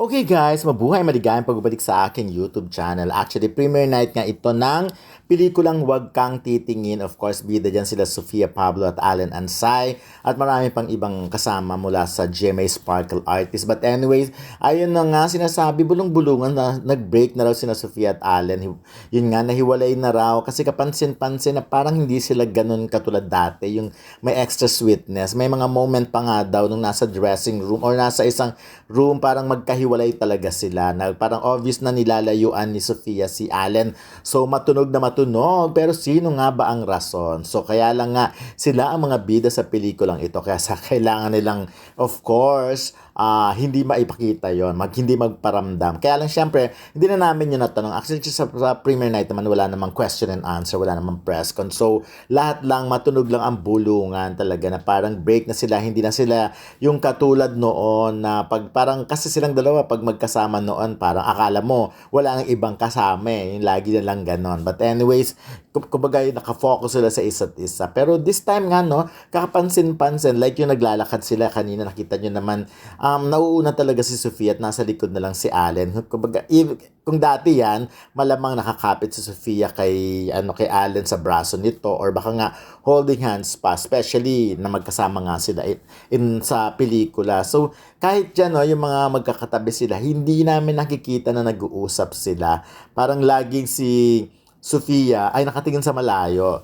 Okay guys, mabuhay maligayang pagbabalik sa aking YouTube channel. Actually, premiere night nga ito ng pelikulang Huwag Kang Titingin. Of course, bida dyan sila Sofia Pablo at Allen Ansay at marami pang ibang kasama mula sa GMA Sparkle Artist. But anyways, ayun na nga sinasabi, bulong-bulungan na nag-break na raw sina Sofia at Allen. Yun nga, nahiwalay na raw kasi kapansin-pansin na parang hindi sila ganun katulad dati. Yung may extra sweetness. May mga moment pa nga daw nung nasa dressing room or nasa isang room parang magkahiwalay talaga sila na parang obvious na nilalayuan ni Sofia si Allen. So matunog na matunog, pero sino nga ba ang rason? So kaya lang nga sila ang mga bida sa pelikulang ito, kaya sa kailangan nilang of course hindi maipakita yon, hindi magparamdam. Kaya lang syempre, hindi na namin yun natanong. Actually, sa premiere night naman, wala namang question and answer, wala namang press con. So, lahat lang, matunog lang ang bulungan talaga na parang break na sila. Hindi na sila yung katulad noon na parang kasi silang dalawa, pag magkasama noon, parang akala mo, wala nang ibang kasama eh. Yung lagi na lang ganon. But anyways, kumbaga nakafocus sila sa isa't isa. Pero this time nga, no, kakapansin-pansin, like yung naglalakad sila kanina, nakita nyo naman, nauuna talaga si Sofia at nasa likod na lang si Allen. Kumbaga, kung dati yan, malamang nakakapit si Sofia kay Allen sa braso nito or baka nga holding hands pa, especially na magkasama nga sila sa pelikula. So, kahit dyan, no, yung mga magkakatabi sila, hindi namin nakikita na nag-uusap sila. Parang laging si Sofia ay nakatingin sa malayo.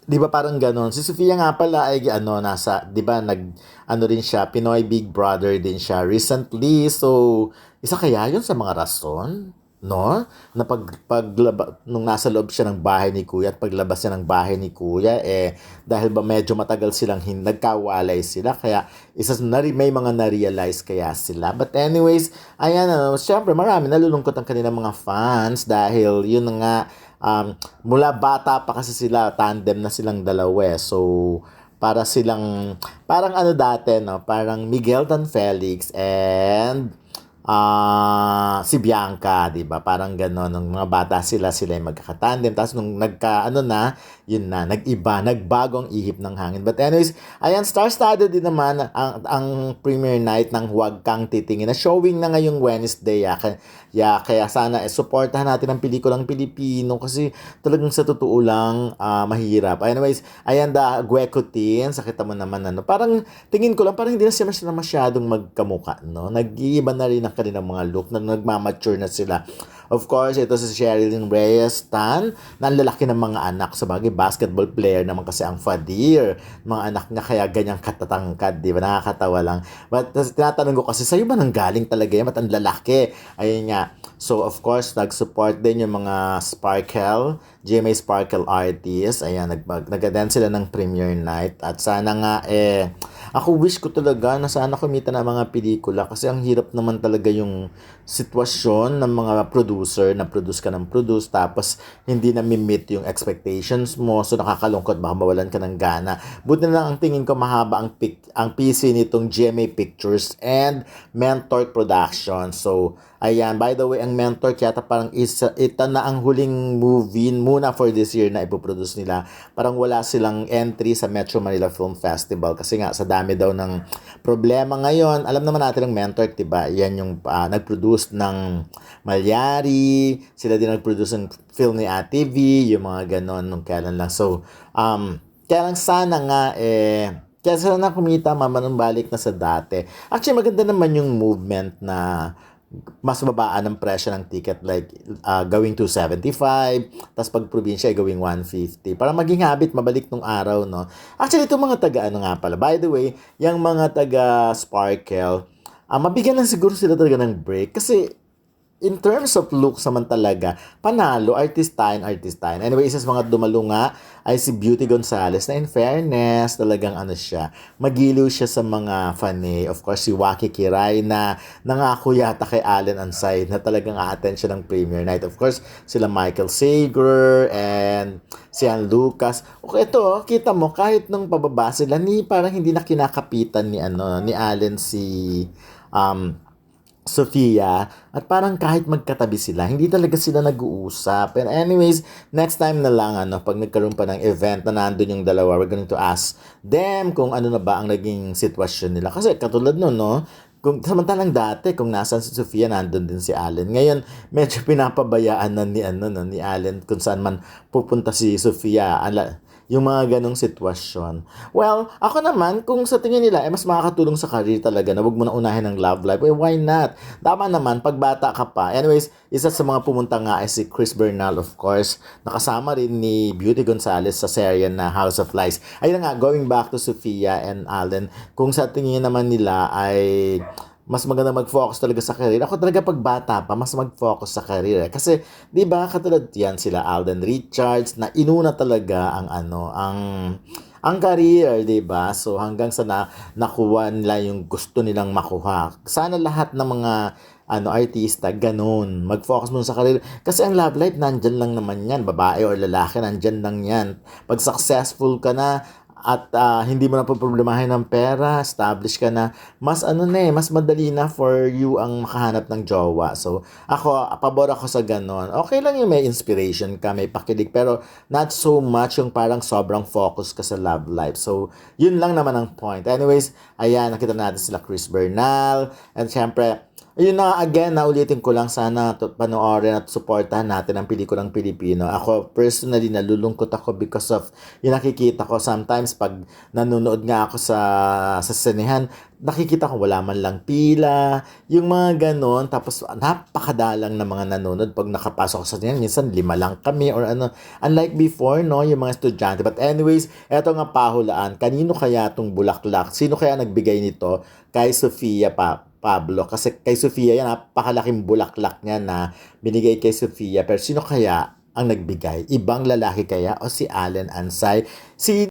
'Di ba parang gano'n? Si Sofia nga pala ay nasa 'di ba rin siya, Pinoy Big Brother din siya recently. So, isa kaya 'yun sa mga rason, no? Na nung nasa loob siya ng bahay ni Kuya at paglabas niya ng bahay ni Kuya dahil ba medyo matagal silang nagkawalay sila kaya may mga na-realize kaya sila. But anyways, ayan syempre marami nalulungkot ang kanilang mga fans dahil yun nga. Mula bata pa kasi sila, tandem na silang dalawa eh. So, para silang, parang dati, no? Parang Miguel Tan Felix and si Bianca, 'di ba? Parang gano'n nung mga bata sila yung magkakatandem. Tapos nung yun na, nag-iba, nagbagong ihip ng hangin. But anyways, ayan, star-studded din naman ang premiere night ng Huwag Kang Titingin na showing na ngayong Wednesday. Kaya sana supportahan natin ang pelikulang Pilipino kasi talagang sa totoo lang mahirap. Anyways, ayan Guecotin, sakita mo naman parang tingin ko lang parang hindi na sila masyadong magkamuka, no? Nag-iiba na rin ang kanilang mga look na nagmamature na sila. Of course, ito si Sherilyn Reyes Tan, na ang lalaki ng mga anak. Sa bagay, basketball player naman kasi ang Fadir. Mga anak niya kaya ganyang katatangkad, di ba? Nakakatawa lang. But tinatanong ko kasi, sa'yo ba nang galing talaga yan? Ba't ang lalaki? Ayun nga. So, of course, nag-support din yung mga Sparkle, GMA Sparkle artists. Ayan, nag-attend sila ng premiere night. At sana nga, ako wish ko talaga na sana kumita na mga pelikula kasi ang hirap naman talaga yung sitwasyon ng mga producer na produce ka ng produce tapos hindi na meet yung expectations mo, so nakakalungkot, baka mawalan ka ng gana. Buti na lang ang tingin ko mahaba ang PC nitong GMA Pictures and Mentor Production. So ayan, by the way, ang Mentor yata parang ito na ang huling movie muna for this year na ipoproduce nila. Parang wala silang entry sa Metro Manila Film Festival kasi nga sa dami daw ng problema ngayon. Alam naman natin ang Mentor, diba? Yan yung nag-produce ng Malyari, sila din nag-produce ng film ni Ate V, yung mga ganon nung kailan lang. So, kaya lang sana nga kaya sana kumita balik na sa dati. Actually, maganda naman yung movement na mas babaan ang presyo ng ticket, like gawing 275, tapos pag probinsya ay gawing 150 para maging habit mabalik nung araw, no? Actually, itong mga taga nga pala, by the way, yung mga taga Sparkle, mabigyan lang siguro sila talaga ng break kasi in terms of looks naman talaga, panalo, artistine. Anyway, isa sa mga dumalo nga ay si Beauty Gonzales na in fairness, talagang siya, magiliw siya sa mga fanay. Of course, si Waki Kiray na nangako yata kay Allen Ansay na talagang a-attend siya ng premiere night. Of course, sila Michael Sager and si Ann Lucas. Okay, ito, kita mo, kahit nung pababa sila, parang hindi na kinakapitan ni Allen si Sofia, at parang kahit magkatabi sila, hindi talaga sila nag-uusap. And anyways, next time na lang, pag nagkaroon pa ng event na nandun yung dalawa, we're going to ask them kung ano na ba ang naging sitwasyon nila. Kasi katulad nun, no, Kung samantalang dati kung nasaan si Sofia nandun din si Allen. Ngayon medyo pinapabayaan na ni ano no, ni Allen kung saan man pupunta si Sofia. Yung mga ganong sitwasyon. Well, ako naman, kung sa tingin nila, mas makakatulong sa career talaga na wag mo na unahin ng love life, why not? Tama naman, pag bata ka pa. Anyways, isa sa mga pumunta nga ay si Chris Bernal, of course. Nakasama rin ni Beauty Gonzalez sa serye na House of Lies. Ayun na nga, going back to Sofia and Allen, kung sa tingin naman nila ay mas maganda mag-focus talaga sa career. Ako talaga pag bata pa, mas mag-focus sa career. Kasi, di ba, katulad yan sila Alden Richards, na inuna talaga ang career, di ba? So, hanggang sa nakuha nila yung gusto nilang makuha. Sana lahat ng mga artista, ganun. Mag-focus mo sa career. Kasi ang love life, nandyan lang naman yan. Babae or lalaki, nandyan lang yan. Pag successful ka na, at hindi mo na poproblemahin ng pera, establish ka na, mas mas madali na for you ang makahanap ng jowa. So, ako, pabor ako sa ganon. Okay lang yung may inspiration ka, may pakilig, pero not so much yung parang sobrang focus ka sa love life. So, yun lang naman ang point. Anyways, ayan, nakita natin sila Chris Bernal, and syempre, yun na, again, naulitin ko lang, sana panoorin at supportahan natin ang pelikulang Pilipino. Ako, personally, nalulungkot ako because of yung nakikita ko sometimes pag nanonood nga ako sa sinehan, nakikita ko wala man lang pila, yung mga ganon, tapos napakadalang na mga nanonood pag nakapasok sa sinehan, minsan 5 lang kami or ano, unlike before, no, yung mga estudyante. But anyways, eto nga pahulaan, kanino kaya tong bulaklak? Sino kaya nagbigay nito kay Sofia Pablo? Kasi kay Sofia yan, napakalaking bulaklak niya na binigay kay Sofia. Pero sino kaya ang nagbigay? Ibang lalaki kaya o si Allen Ansay? Si